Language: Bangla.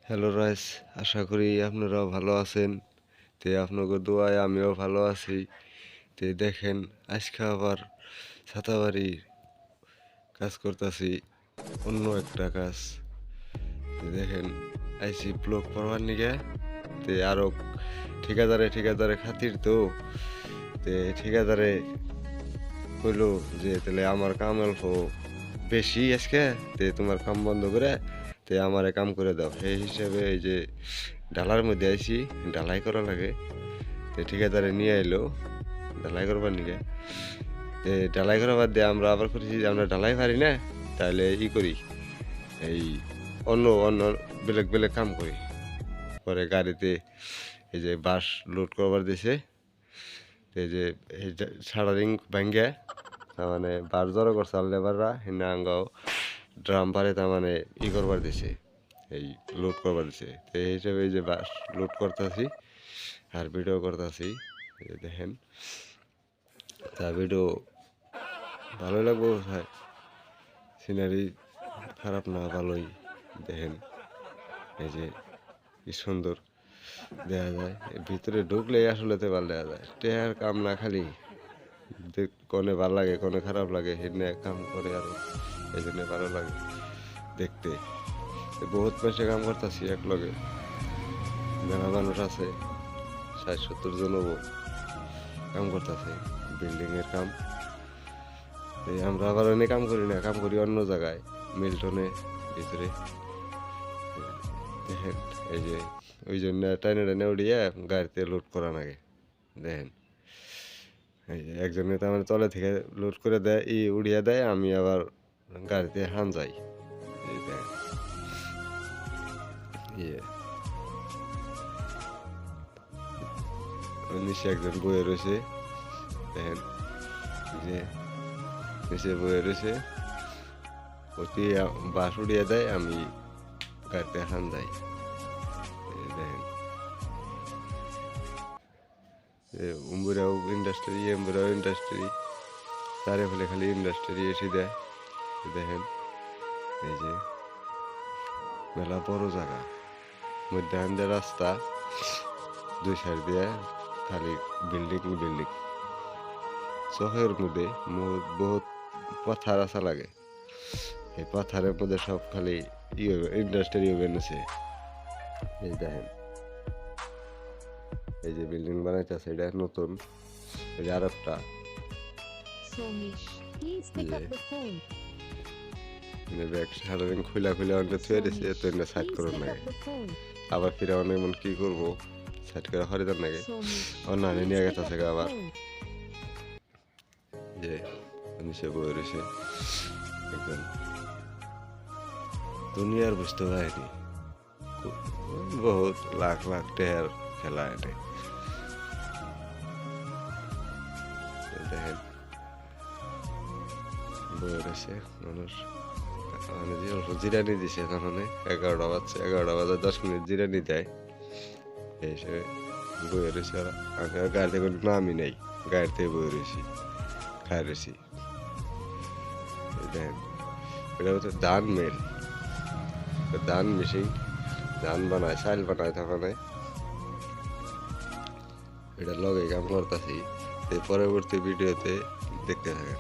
হ্যালো রাইস, আশা করি আপনারাও ভালো আছেন। আপনাদের দোয়ায় আমিও ভালো আছি। দেখেন আজকে আবার ছাতাবাড়ি কাজ করতেছি, অন্য একটা কাজ। দেখেন আইসি ব্লক করবার নিগে। আরো ঠিকাদারে খাতির তো ঠিকাদারে কইলো যে তাহলে আমার কাম অল্প বেশি আজকে, তোমার কাম বন্ধ করে আমারে কাম করে দাও। সেই হিসেবে এই যে ডালার মধ্যে আইছি, ডালাই করা লাগে। ঠিকাদারে নিয়ে এলো ঢালাই করবার নিকে। ঢালাই করা বাদ দিয়ে আমরা আবার করেছি যে আমরা ঢালাই পারি না, তাহলে করি এই অন্য অন্য বেলেগ কাম করি। পরে গাড়িতে এই যে বাঁশ লোড করবার দিছে, এই যে সারা রিং ভাঙ্গে তার মানে বার জড়ো করছে লেবাররা হিনা আঙ্গাও ড্রাম পারে তার মানে করবার দিছে, এই লোড করবার দিছে। এই হিসেবে এই যে বাস লোড করতেছি আর ভিডিও করতেছি। দেখেন তা ভিডিও ভালোই লাগবো, সিনারি খারাপ না, ভালোই। দেখেন এই যে কি সুন্দর দেখা যায়, ভিতরে ঢুকলেই আসলে তো ভালো দেখা যায়। টেহার কাম না, খালি কোনে ভালো লাগে কোনে খারাপ লাগে, হিনে কাম করে আরো এই জন্য ভালো লাগে দেখতে। বহুত মাসে কাম করতেছি এক লগে, মেলা মানুষ আছে, ৬০-৭০ জন কাম করতেছে বিল্ডিং এর কাম। আমরা আবার অনেক কাম করি না, কাম করি অন্য জায়গায়, মিল্টনে ভিতরে। দেখেন এই যে ওই জন্য টাইনে উড়িয়ে গাড়িতে লোড করা লাগে। দেখেন এই যে একজনে তো আমার তলে থেকে লোড করে দেয়, উড়িয়ে দেয়, আমি আবার গাড়িতে হান যাই। দেখেন নিচে একজন বয়ে রয়েছে, দেখেন যে নিচে বয়ে রয়েছে, অতি বাস উড়িয়ে দেয়, আমি গাড়িতে হান যাই। দেখেন উম্বুরাও ইন্ডাস্ট্রি, এম্বুরাও ইন্ডাস্ট্রি, তারে ফেলে খালি ইন্ডাস্ট্রি এসে দেয়। দেখেন এই যে মেলা বড় জায়গা, মধ্যাহ্নের রাস্তা, দুই সাইড দিয়ে খালি বিল্ডিং। চোখের মধ্যে বহুত পাথার আসা লাগে, এই পাথারের মধ্যে সব খালি ইন্ডাস্ট্রি বেনেছে। এই দেখেন এই যে বিল্ডিং বানাইতেছে, এটা নতুন। এই যে আর একটা ব্যাগ সারাদিন খুলা অনেক থুয়ে দিচ্ছে, তো এটা সাইড করুন নাকি, আবার ফিরে অনেক মন কি করবো, সাইড করে হরিদার নাকি আমার নানি নিয়ে গেছে আবার। যে নিচে বয়ে রয়েছে একজন, দুনিয়ার বুঝতে পারেনি, বহুত লাখ টাকার খেলা এটা। দেখেন বয়ে রয়েছে মানুষ, মানে জিরানি দিছে, মানে 11টা বাজছে, 11টা বাজে 10 মিনিট জিরানি দেয়। এই হিসেবে বয়ে রয়েছে ওরা। আমি গাড়িতে কোনো নামই নেই, গাড়িতে বয়ে রয়েছি, খাই রয়েছি। দেখেন এটা হচ্ছে ধান মিল, ধান মেশিন, ধান বানায়, চাল বানায়, তখন এটা লগে কাম করতেছি। পরবর্তী ভিডিওতে দেখতে থাকেন।